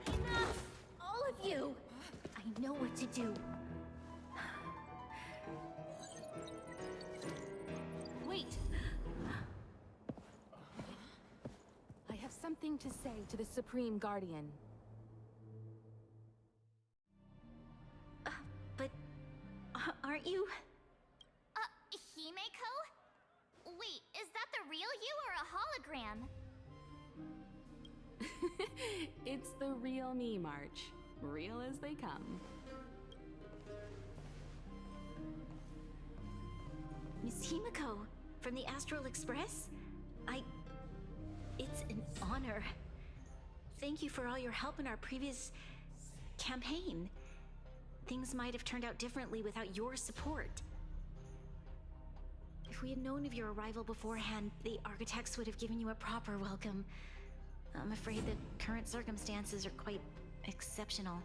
Enough! All of you! I know what to do. Wait! I have something to say to the Supreme Guardian. But aren't you? Himeko? Wait, is that the real you or a hologram? It's the real me, March. Real as they come. Miss Himeko, from the Astral Express? It's an honor. Thank you for all your help in our previous campaign. Things might have turned out differently without your support. If we had known of your arrival beforehand, the architects would have given you a proper welcome. I'm afraid the current circumstances are quite exceptional.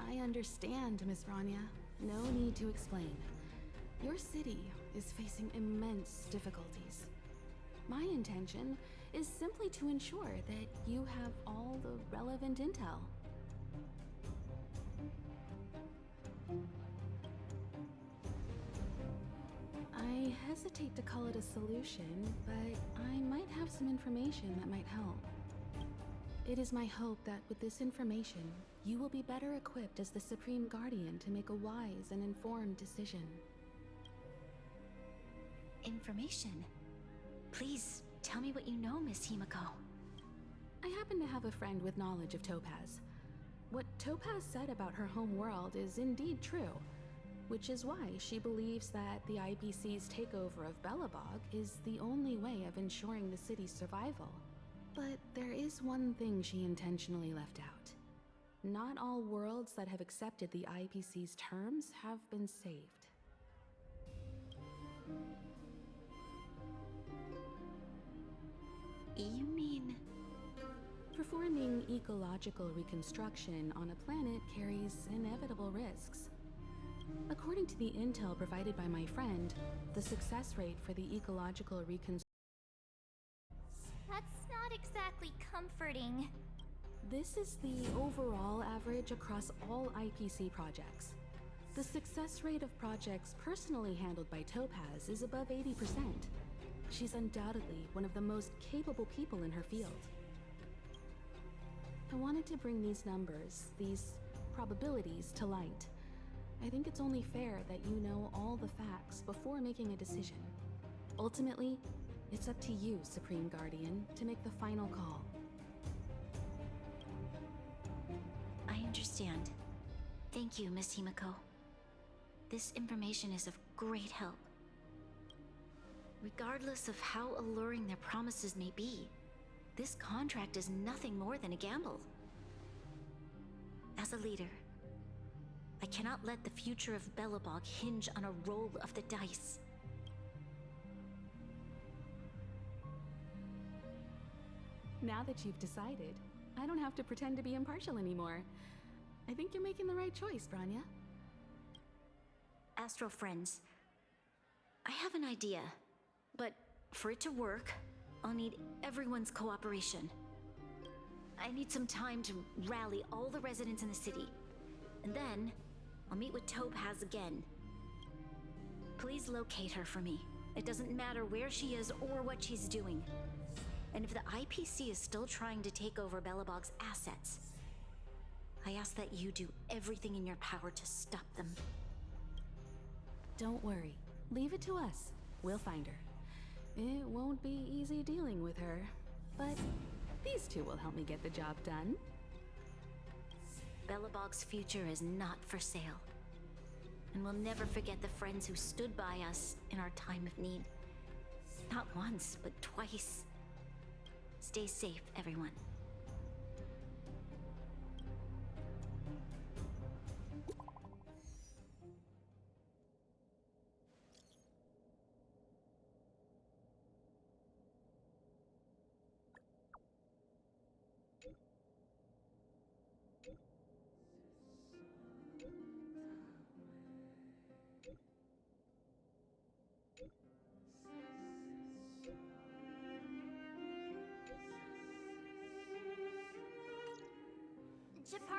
I understand, Miss Rania. No need to explain. Your city is facing immense difficulties. My intention is simply to ensure that you have all the relevant intel. I hesitate to call it a solution, but I might have some information that might help. It is my hope that with this information, you will be better equipped as the Supreme Guardian to make a wise and informed decision. Information? Please, tell me what you know, Miss Himeko. I happen to have a friend with knowledge of Topaz. What Topaz said about her home world is indeed true, which is why she believes that the IPC's takeover of Belobog is the only way of ensuring the city's survival. But there is one thing she intentionally left out. Not all worlds that have accepted the IPC's terms have been saved. You mean... Performing ecological reconstruction on a planet carries inevitable risks. According to the intel provided by my friend, the success rate for the ecological reconstruction... That's not exactly comforting. This is the overall average across all IPC projects. The success rate of projects personally handled by Topaz is above 80%. She's undoubtedly one of the most capable people in her field. I wanted to bring these numbers, these probabilities, to light. I think it's only fair that you know all the facts before making a decision. Ultimately, it's up to you, Supreme Guardian, to make the final call. I understand. Thank you, Miss Himeko. This information is of great help. Regardless of how alluring their promises may be, this contract is nothing more than a gamble. As a leader, I cannot let the future of Belobog hinge on a roll of the dice. Now that you've decided, I don't have to pretend to be impartial anymore. I think you're making the right choice, Branya. Astral friends, I have an idea, but for it to work, I'll need everyone's cooperation. I need some time to rally all the residents in the city, and then I'll meet with Topaz again. Please locate her for me. It doesn't matter where she is or what she's doing. And if the IPC is still trying to take over Belobog's assets, I ask that you do everything in your power to stop them. Don't worry. Leave it to us. We'll find her. It won't be easy dealing with her, but these two will help me get the job done. Belobog's future is not for sale. And we'll never forget the friends who stood by us in our time of need. Not once, but twice. Stay safe, everyone.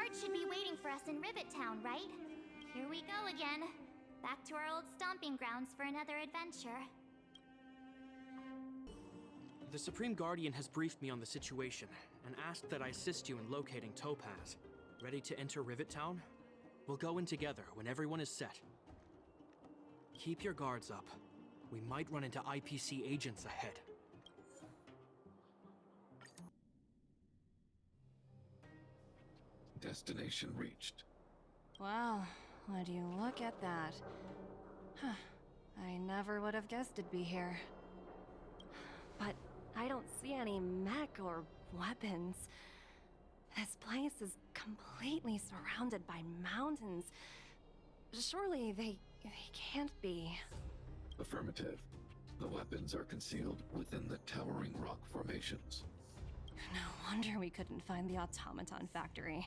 guards should be waiting for us in Rivet Town, right? Here we go again. Back to our old stomping grounds for another adventure. The Supreme Guardian has briefed me on the situation and asked that I assist you in locating Topaz. Ready to enter Rivet Town? We'll go in together when everyone is set. Keep your guards up. We might run into IPC agents ahead. Destination reached. Wow, would you look at that? Huh. I never would have guessed it'd be here. But I don't see any mech or weapons. This place is completely surrounded by mountains. Surely they can't be. Affirmative. The weapons are concealed within the towering rock formations. No wonder we couldn't find the automaton factory.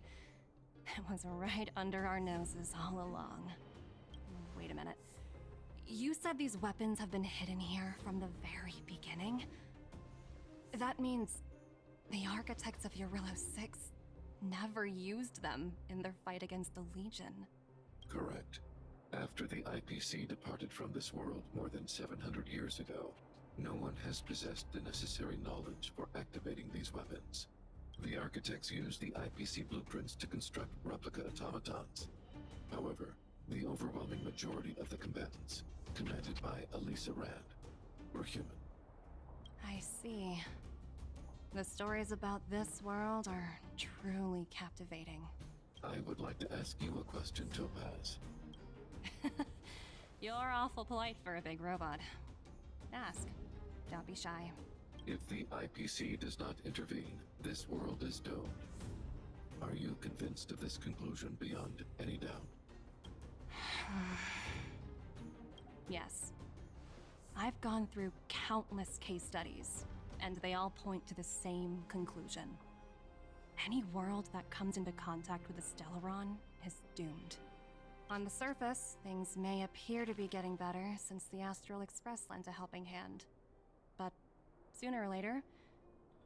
It was right under our noses all along. Wait a minute. You said these weapons have been hidden here from the very beginning? That means the architects of Eurillo 6 never used them in their fight against the Legion. Correct. After the IPC departed from this world more than 700 years ago, no one has possessed the necessary knowledge for activating these weapons. The architects used the IPC blueprints to construct replica automatons. However, the overwhelming majority of the combatants, commanded by Elisa Rand, were human. I see. The stories about this world are truly captivating. I would like to ask you a question, Topaz. You're awful polite for a big robot. Ask. Don't be shy. If the IPC does not intervene, this world is doomed. Are you convinced of this conclusion beyond any doubt? Yes. I've gone through countless case studies, and they all point to the same conclusion. Any world that comes into contact with a Stellaron is doomed. On the surface, things may appear to be getting better since the Astral Express lent a helping hand. But sooner or later,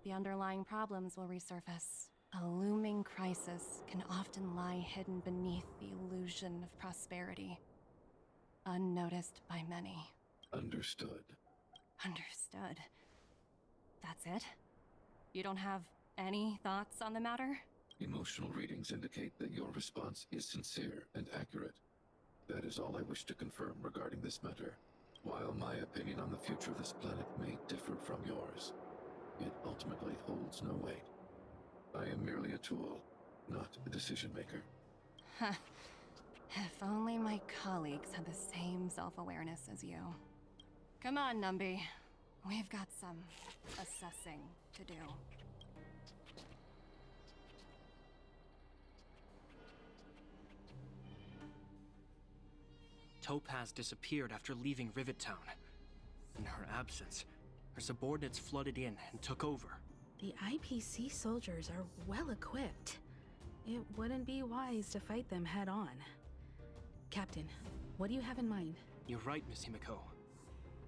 the underlying problems will resurface. A looming crisis can often lie hidden beneath the illusion of prosperity, unnoticed by many. Understood. Understood. That's it? You don't have any thoughts on the matter? Emotional readings indicate that your response is sincere and accurate. That is all I wish to confirm regarding this matter. While my opinion on the future of this planet may differ from yours, it ultimately holds no weight. I am merely a tool, not a decision maker. Huh. If only my colleagues had the same self-awareness as you. Come on, Numby. We've got some assessing to do. Topaz disappeared after leaving Rivet Town. In her absence, her subordinates flooded in and took over. The IPC soldiers are well equipped. It wouldn't be wise to fight them head on. Captain, what do you have in mind? You're right, Miss Himiko.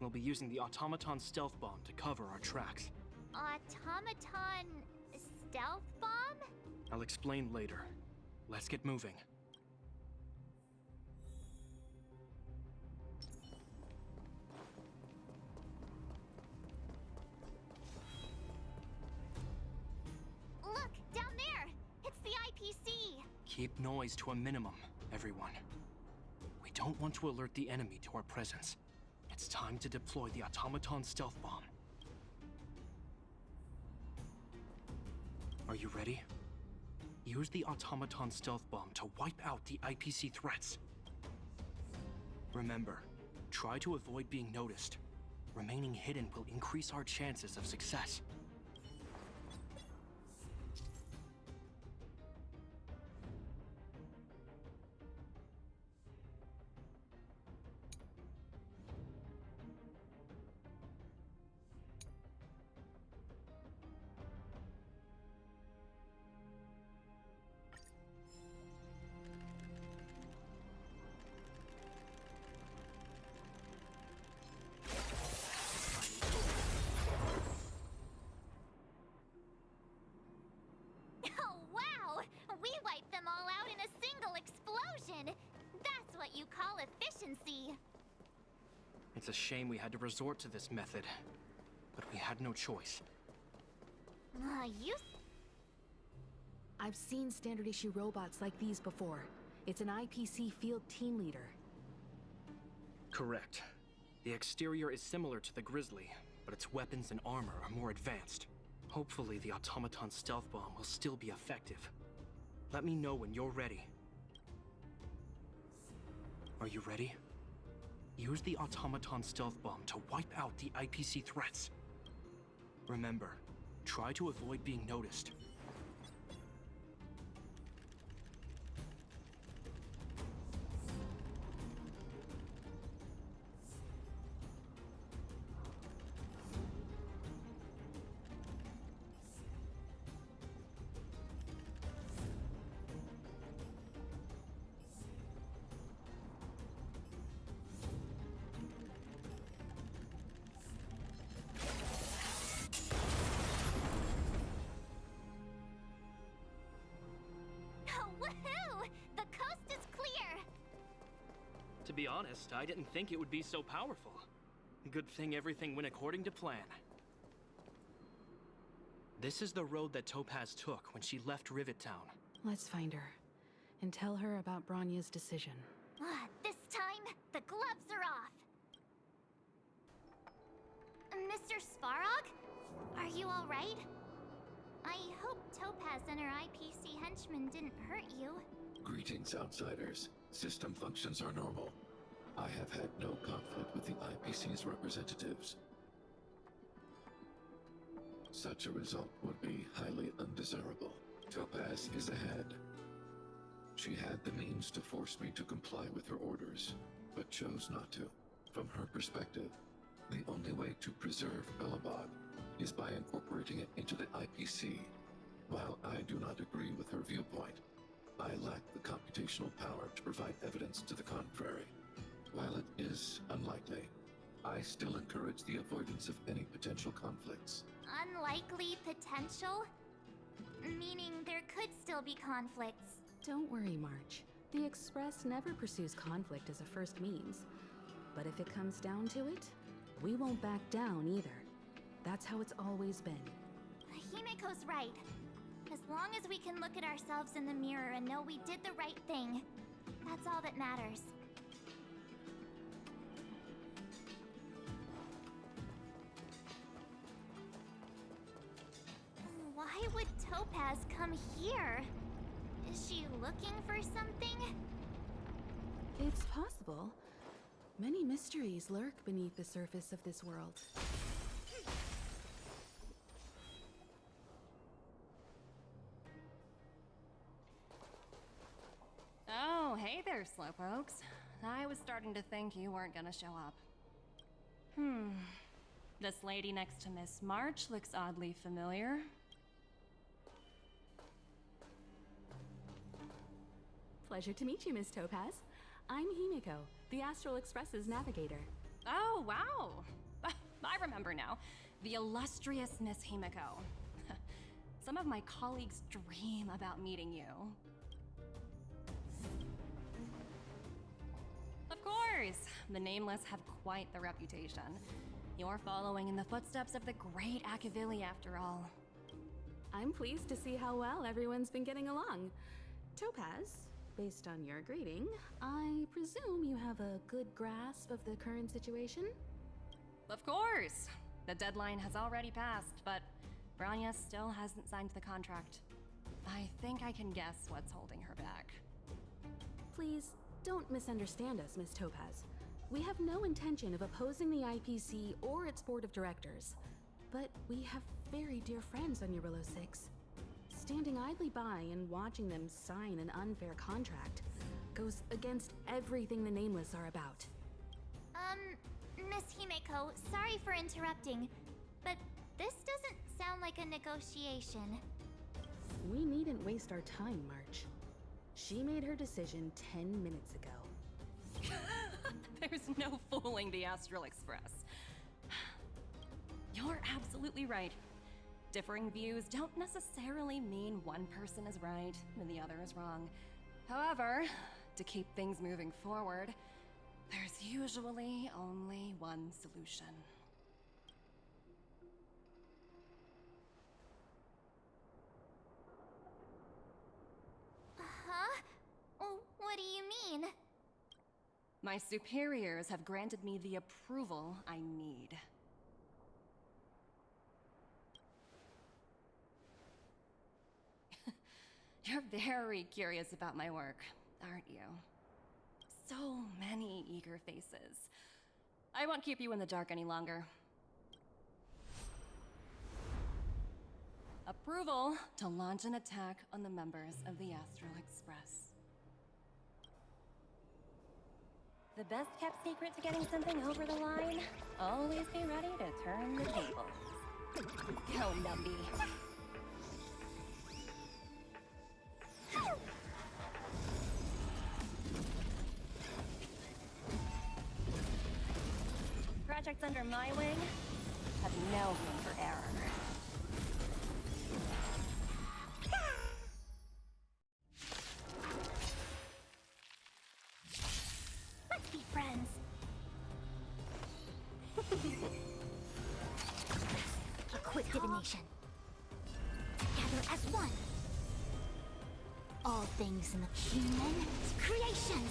We'll be using the automaton stealth bomb to cover our tracks. Automaton stealth bomb? I'll explain later. Let's get moving. Look, down there! It's the IPC! Keep noise to a minimum, everyone. We don't want to alert the enemy to our presence. It's time to deploy the automaton stealth bomb. Are you ready? Use the automaton stealth bomb to wipe out the IPC threats. Remember, try to avoid being noticed. Remaining hidden will increase our chances of success. what you call efficiency. It's a shame we had to resort to this method, but we had no choice. You... I've seen standard issue robots like these before. It's an IPC field team leader. Correct. The exterior is similar to the Grizzly, but its weapons and armor are more advanced. Hopefully the automaton stealth bomb will still be effective. Let me know when you're ready. Are you ready? Use the automaton stealth bomb to wipe out the IPC threats. Remember, try to avoid being noticed. Woohoo! The coast is clear! To be honest, I didn't think it would be so powerful. Good thing everything went according to plan. This is the road that Topaz took when she left Rivet Town. Let's find her and tell her about Bronya's decision. This time, the gloves are off. Mr. Svarog? Are you alright? I hope Topaz and her IPC henchmen didn't hurt you. Greetings, outsiders. System functions are normal. I have had no conflict with the IPC's representatives. Such a result would be highly undesirable. Topaz is ahead. She had the means to force me to comply with her orders, but chose not to. From her perspective, the only way to preserve Belobog is by incorporating it into the IPC. While I do not agree with her viewpoint, I lack the computational power to provide evidence to the contrary. While it is unlikely, I still encourage the avoidance of any potential conflicts. Unlikely potential? Meaning there could still be conflicts. Don't worry, March. The Express never pursues conflict as a first means. But if it comes down to it, we won't back down either. That's how it's always been. Himiko's right. As long as we can look at ourselves in the mirror and know we did the right thing, that's all that matters. Why would Topaz come here? Is she looking for something? It's possible. Many mysteries lurk beneath the surface of this world. Oh, hey there, Slowpokes. I was starting to think you weren't gonna show up. This lady next to Miss March looks oddly familiar. Pleasure to meet you, Miss Topaz. I'm Himiko, the Astral Express's navigator. Oh, wow! I remember now. The illustrious Miss Himiko. Some of my colleagues dream about meeting you. Of course! The Nameless have quite the reputation. You're following in the footsteps of the great Akavili, after all. I'm pleased to see how well everyone's been getting along. Topaz, based on your greeting, I presume you have a good grasp of the current situation? Of course! The deadline has already passed, but Bronya still hasn't signed the contract. I think I can guess what's holding her back. Please, don't misunderstand us, Miss Topaz. We have no intention of opposing the IPC or its board of directors. But we have very dear friends on Eurillo 6. Standing idly by and watching them sign an unfair contract goes against everything the Nameless are about. Miss Himeko, sorry for interrupting, but this doesn't sound like a negotiation. We needn't waste our time, March. She made her decision 10 minutes ago. There's no fooling the Astral Express. You're absolutely right. Differing views don't necessarily mean one person is right and the other is wrong. However, to keep things moving forward, there's usually only one solution. Huh? What do you mean? My superiors have granted me the approval I need. You're very curious about my work, aren't you? So many eager faces. I won't keep you in the dark any longer. Approval to launch an attack on the members of the Astral Express. The best kept secret to getting something over the line? Always be ready to turn the tables. Go, Numby. Projects under my wing have no room for error. Let's be friends. A quick divination. Together as one. All things in the human creations.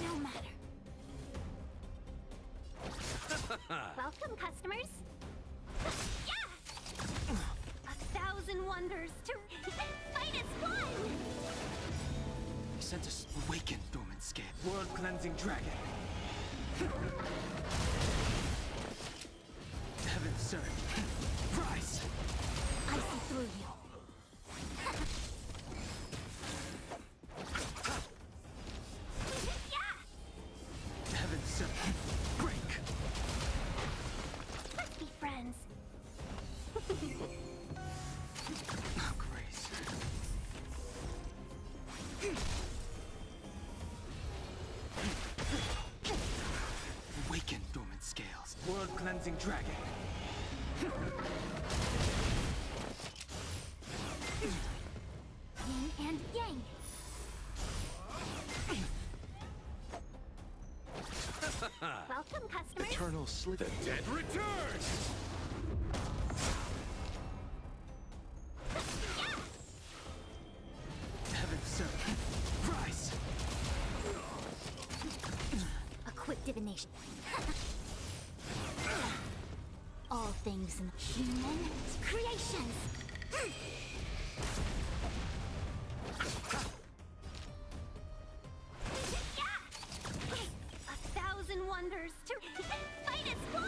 No matter. Welcome, customers. Yeah! 1,000 wonders to fight as one! He sent us awakened dormant scale. World-cleansing dragon. Heaven surge. Rise! I see through you. Yeah! Heaven surge. Break! Let's be friends. Oh, grace. Awaken dormant scales. World-cleansing dragon. Yin and yang. Welcome, customers. Eternal sleep. The dead return! Heaven surge. Rise! A quick divination. All things in the human creations. Yeah! 1,000 wonders to fight as one!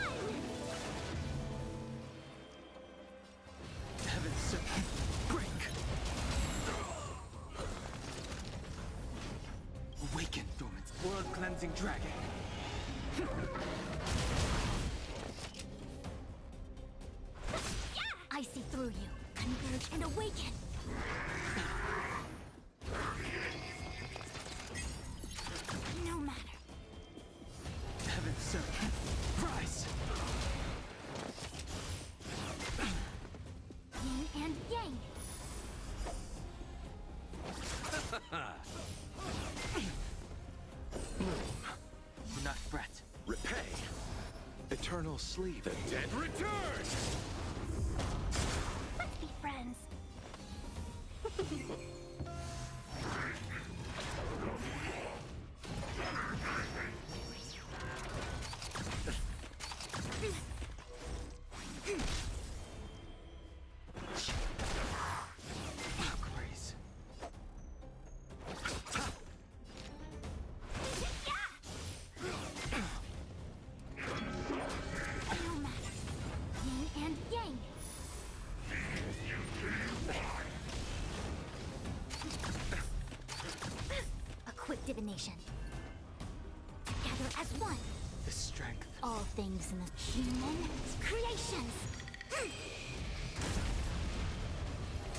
Heaven surge. Break! Awaken dormant. World-cleansing dragon. I see through you. Converge and awaken. No matter. Heaven surge. Rise! Yin and yang. Do not fret. Repay. Eternal sleep. The dead return! Let's be friends. Oh, grace. No matter. Yin and yang. A quick divination. Together as one. The strength. All things in the human creations.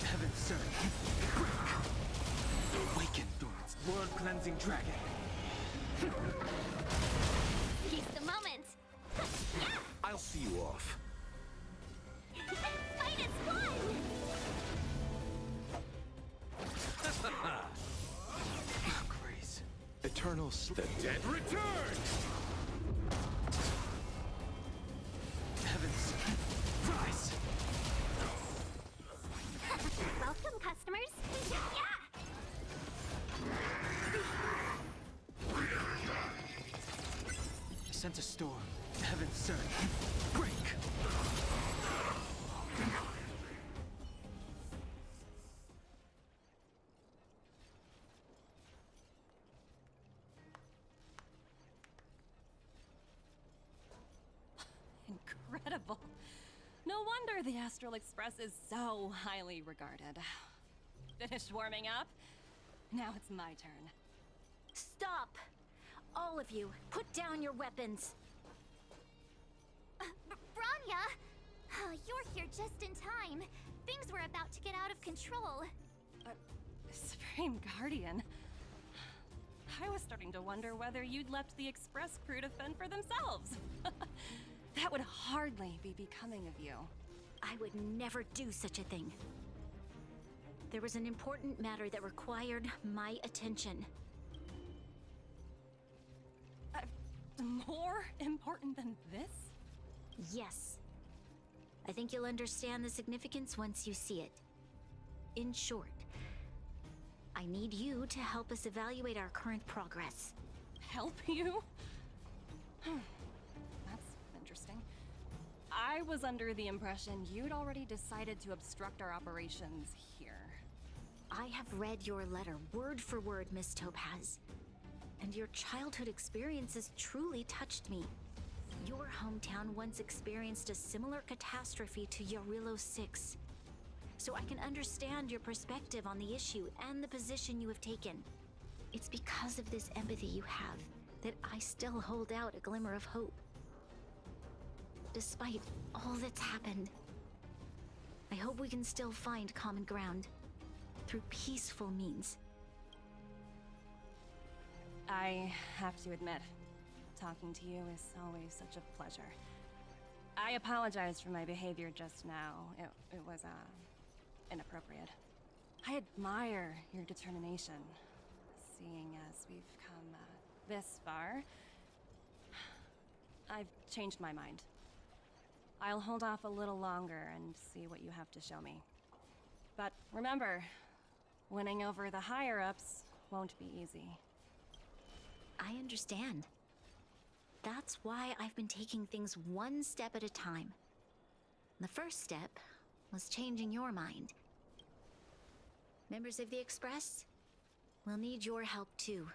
Heaven surge. Break! Awaken dormant. World-cleansing dragon. off. Fight is fun! Grace. Eternal The dead return! Heavens. Rise! Welcome, customers. Yeah! I sent a storm. Heaven surge. Break! Incredible. No wonder the Astral Express is so highly regarded. Finished warming up? Now it's my turn. Stop! All of you, put down your weapons. Branya! You're here just in time. Things were about to get out of control. Supreme Guardian. I was starting to wonder whether you'd left the Express crew to fend for themselves. That would hardly be becoming of you. I would never do such a thing. There was an important matter that required my attention. More important than this? Yes. I think you'll understand the significance once you see it. In short, I need you to help us evaluate our current progress. Help you? That's interesting. I was under the impression you'd already decided to obstruct our operations here. I have read your letter word for word, Miss Topaz. And your childhood experiences truly touched me. Your hometown once experienced a similar catastrophe to Yarillo 6. So I can understand your perspective on the issue and the position you have taken. It's because of this empathy you have that I still hold out a glimmer of hope. Despite all that's happened, I hope we can still find common ground through peaceful means. I have to admit, talking to you is always such a pleasure. I apologize for my behavior just now. It was, inappropriate. I admire your determination, seeing as we've come, this far. I've changed my mind. I'll hold off a little longer and see what you have to show me. But remember, winning over the higher-ups won't be easy. I understand. That's why I've been taking things one step at a time. The first step was changing your mind. Members of the Express, we'll need your help too.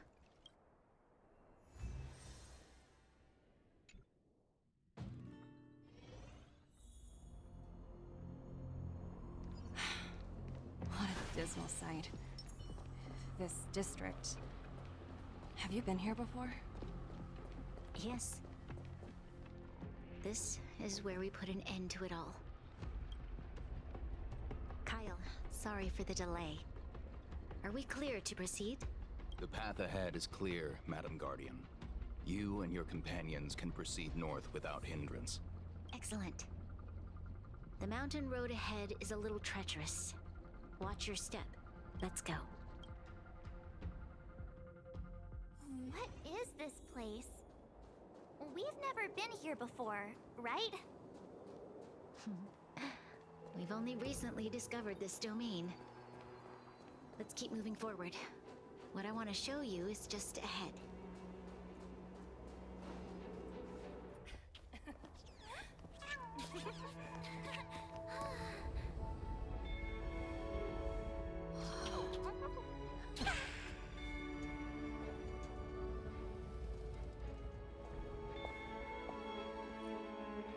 What a dismal sight. This district. Have you been here before? Yes. This is where we put an end to it all. Kyle, sorry for the delay. Are we clear to proceed? The path ahead is clear, Madam Guardian. You and your companions can proceed north without hindrance. Excellent. The mountain road ahead is a little treacherous. Watch your step. Let's go. What is this place? We've never been here before, right? We've only recently discovered this domain. Let's keep moving forward. What I want to show you is just ahead.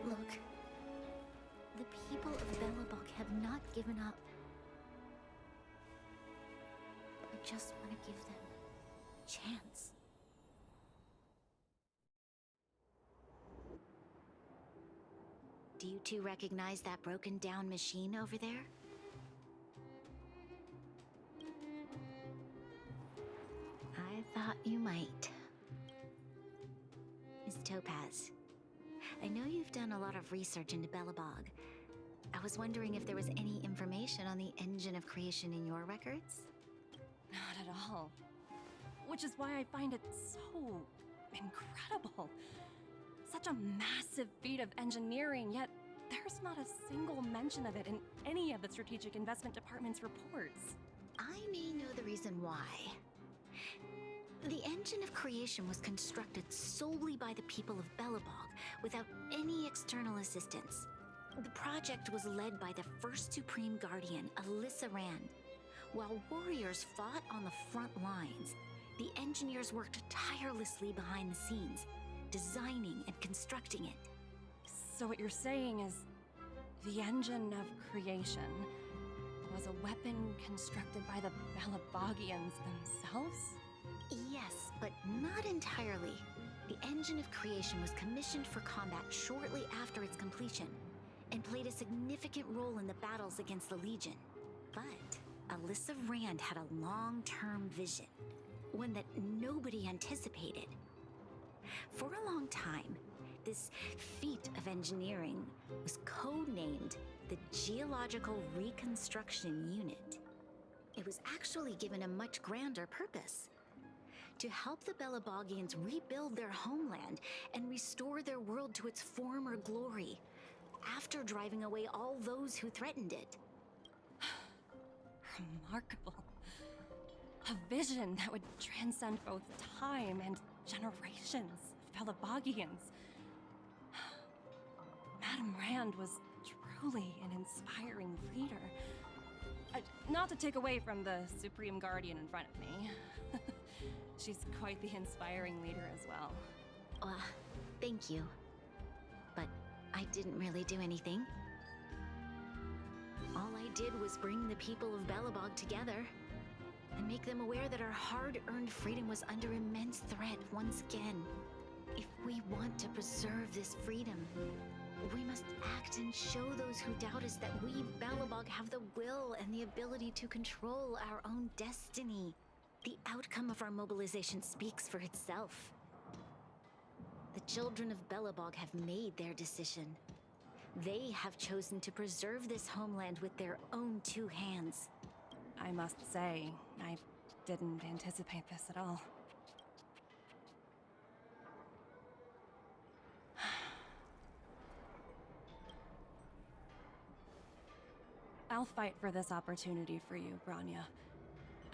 Look. The people of Belobok have not given up. I just want to give them a chance. Do you two recognize that broken down machine over there? I thought you might. Miss Topaz, I know you've done a lot of research into Belobog. I was wondering if there was any information on the engine of creation in your records? Not at all. Which is why I find it so incredible. Such a massive feat of engineering, yet there's not a single mention of it in any of the Strategic Investment Department's reports. I may know the reason why. The engine of creation was constructed solely by the people of Belobog, without any external assistance. The project was led by the first Supreme Guardian, Alyssa Rand. While warriors fought on the front lines, the engineers worked tirelessly behind the scenes, designing and constructing it. So what you're saying is, the engine of creation was a weapon constructed by the Belabogians themselves? Yes, but not entirely. The engine of creation was commissioned for combat shortly after its completion, and played a significant role in the battles against the Legion. But Alyssa Rand had a long-term vision, one that nobody anticipated. For a long time, this feat of engineering was codenamed the Geological Reconstruction Unit. It was actually given a much grander purpose: to help the Belabogians rebuild their homeland and restore their world to its former glory, after driving away all those who threatened it. Remarkable. A vision that would transcend both time and generations of Belabogians. Madame Rand was truly an inspiring leader. Not to take away from the Supreme Guardian in front of me. She's quite the inspiring leader as well. Thank you. But I didn't really do anything. All I did was bring the people of Belobog together and make them aware that our hard-earned freedom was under immense threat once again. If we want to preserve this freedom, we must act and show those who doubt us that we, Belobog, have the will and the ability to control our own destiny. The outcome of our mobilization speaks for itself. The children of Belobog have made their decision. They have chosen to preserve this homeland with their own two hands. I must say, I didn't anticipate this at all. I'll fight for this opportunity for you, Branya.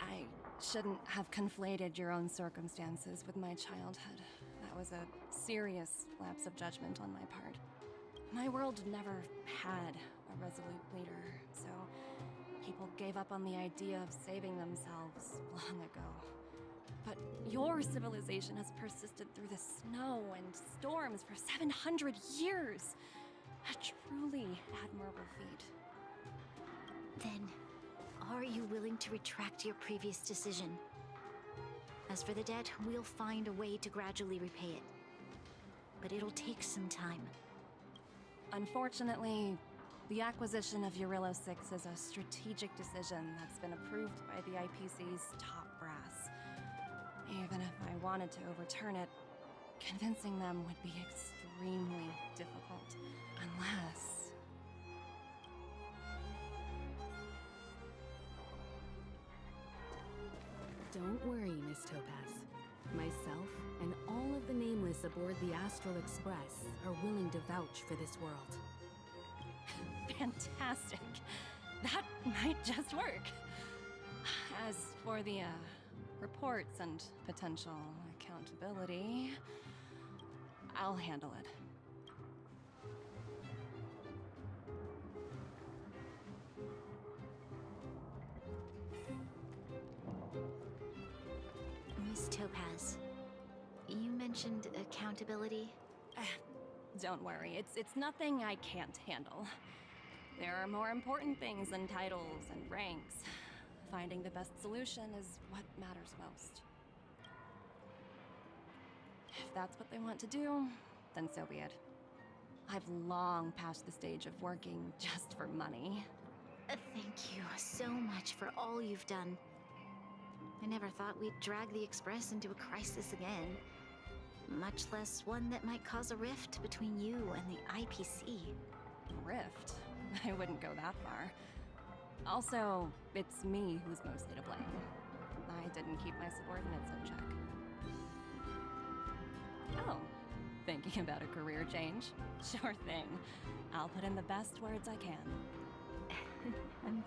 I shouldn't have conflated your own circumstances with my childhood. That was a serious lapse of judgment on my part. My world never had a resolute leader, so people gave up on the idea of saving themselves long ago. But your civilization has persisted through the snow and storms for 700 years. A truly admirable feat. Then, are you willing to retract your previous decision? As for the debt, we'll find a way to gradually repay it. But it'll take some time. Unfortunately, the acquisition of Urilo 6 is a strategic decision that's been approved by the IPC's top brass. Even if I wanted to overturn it, convincing them would be extremely difficult. Unless... Don't worry, Miss Topaz. Myself and all of the Nameless aboard the Astral Express are willing to vouch for this world. Fantastic. That might just work. As for the, reports and potential accountability, I'll handle it. Miss Topaz, you mentioned accountability. Don't worry, it's nothing I can't handle. There are more important things than titles and ranks. Finding the best solution is what matters most. If that's what they want to do, then so be it. I've long passed the stage of working just for money. Thank you so much for all you've done. I never thought we'd drag the Express into a crisis again. much less one that might cause a rift between you and the IPC. Rift? I wouldn't go that far. Also, it's me who's mostly to blame. I didn't keep my subordinates in check. Oh, thinking about a career change? Sure thing. I'll put in the best words I can. I'm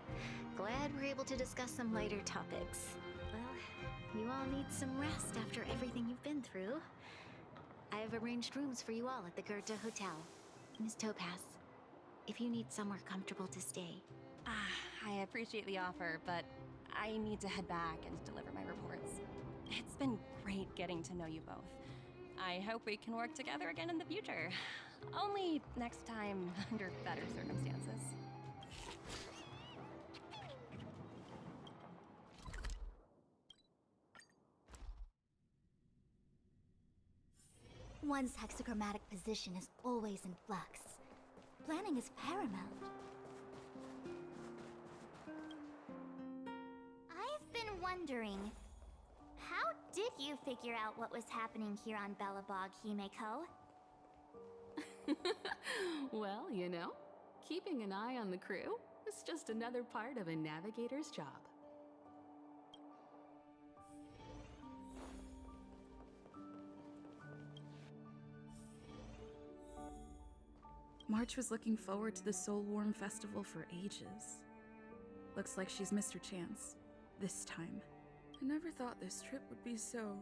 glad we're able to discuss some lighter topics. Well, you all need some rest after everything you've been through. I have arranged rooms for you all at the Goethe Hotel. Miss Topaz, if you need somewhere comfortable to stay. I appreciate the offer, but I need to head back and deliver my reports. It's been great getting to know you both. I hope we can work together again in the future. Only next time under better circumstances. One's hexagrammatic position is always in flux. Planning is paramount. I've been wondering, how did you figure out what was happening here on Belobog, Himeko? Well, you know, keeping an eye on the crew is just another part of a navigator's job. March was looking forward to the Soulwarm Festival for ages. Looks like she's missed her chance. This time. I never thought this trip would be so...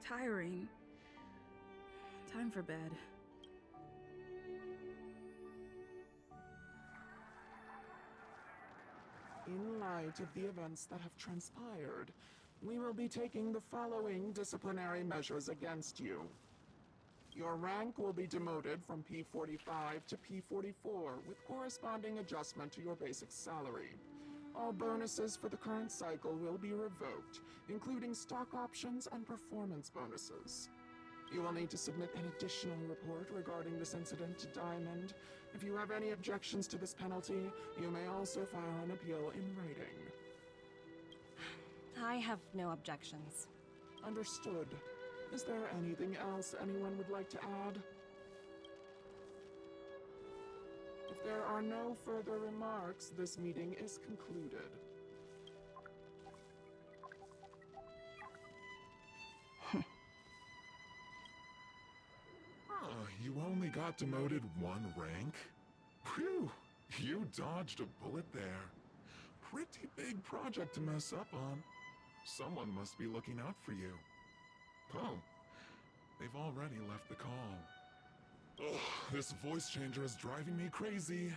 tiring. Time for bed. In light of the events that have transpired, we will be taking the following disciplinary measures against you. Your rank will be demoted from P45 to P44 with corresponding adjustment to your basic salary. All bonuses for the current cycle will be revoked, including stock options and performance bonuses. You will need to submit an additional report regarding this incident to Diamond. If you have any objections to this penalty, you may also file an appeal in writing. I have no objections. Understood. Is there anything else anyone would like to add? If there are no further remarks, this meeting is concluded. You only got demoted one rank? Phew, you dodged a bullet there. Pretty big project to mess up on. Someone must be looking out for you. Oh, they've already left the call. Ugh, this voice changer is driving me crazy.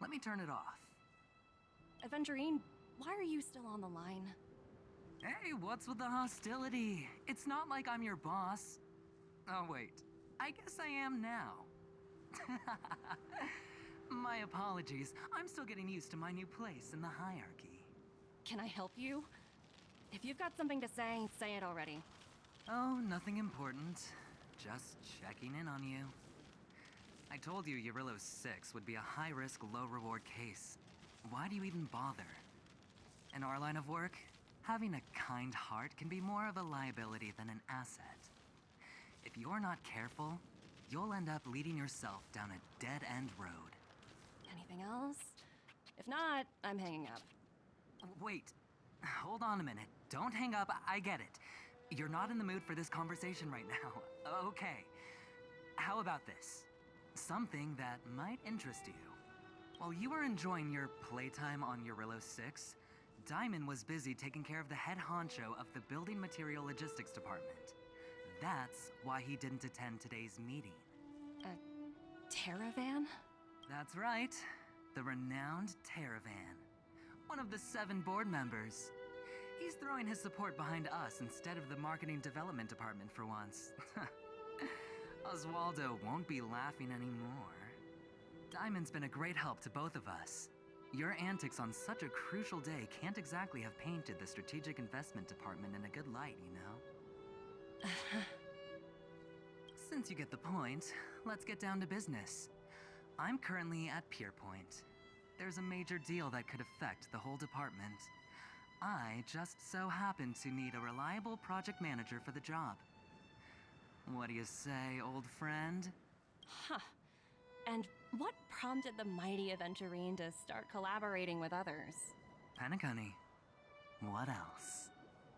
Let me turn it off. Aventurine, why are you still on the line? Hey, what's with the hostility? It's not like I'm your boss. Oh, wait. I guess I am now. My apologies. I'm still getting used to my new place in the hierarchy. Can I help you? If you've got something to say it already. Oh, nothing important. Just checking in on you. I told you Eurylos 6 would be a high-risk, low-reward case. Why do you even bother? In our line of work, having a kind heart can be more of a liability than an asset. If you're not careful, you'll end up leading yourself down a dead-end road. Anything else? If not, I'm hanging up. Wait. Hold on a minute. Don't hang up. I get it. You're not in the mood for this conversation right now. Okay. How about this? Something that might interest you. While you were enjoying your playtime on Eurylos 6, Diamond was busy taking care of the head honcho of the Building Material Logistics Department. That's why he didn't attend today's meeting. A Terravan? That's right. The renowned Terravan. One of the 7 board members. He's throwing his support behind us instead of the Marketing Development Department for once. Oswaldo won't be laughing anymore. Diamond's been a great help to both of us. Your antics on such a crucial day can't exactly have painted the Strategic Investment Department in a good light, you know? Since you get the point, let's get down to business. I'm currently at Pierpoint. There's a major deal that could affect the whole department. I just so happen to need a reliable project manager for the job. What do you say, old friend? Huh. And what prompted the mighty Aventurine to start collaborating with others? Penacony. What else?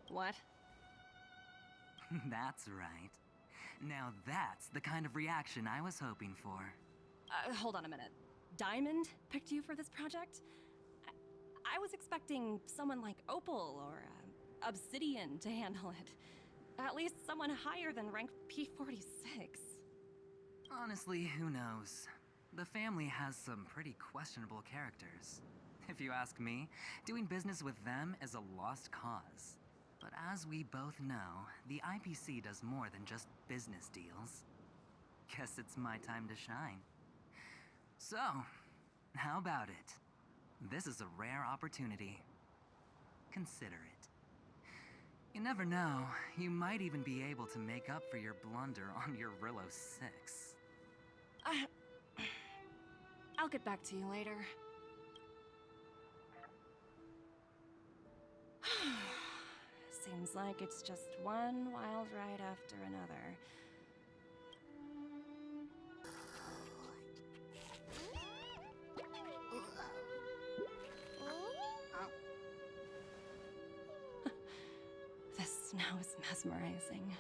What? That's right. Now that's the kind of reaction I was hoping for. Hold on a minute. Diamond picked you for this project? I was expecting someone like Opal or Obsidian to handle it. At least someone higher than rank P46. Honestly, who knows? The family has some pretty questionable characters. If you ask me, doing business with them is a lost cause. But as we both know, the IPC does more than just business deals. Guess it's my time to shine. So, how about it? This is a rare opportunity. Consider it. You never know, you might even be able to make up for your blunder on your Rillo 6. I'll get back to you later. Seems like it's just one wild ride after another. This snow is mesmerizing.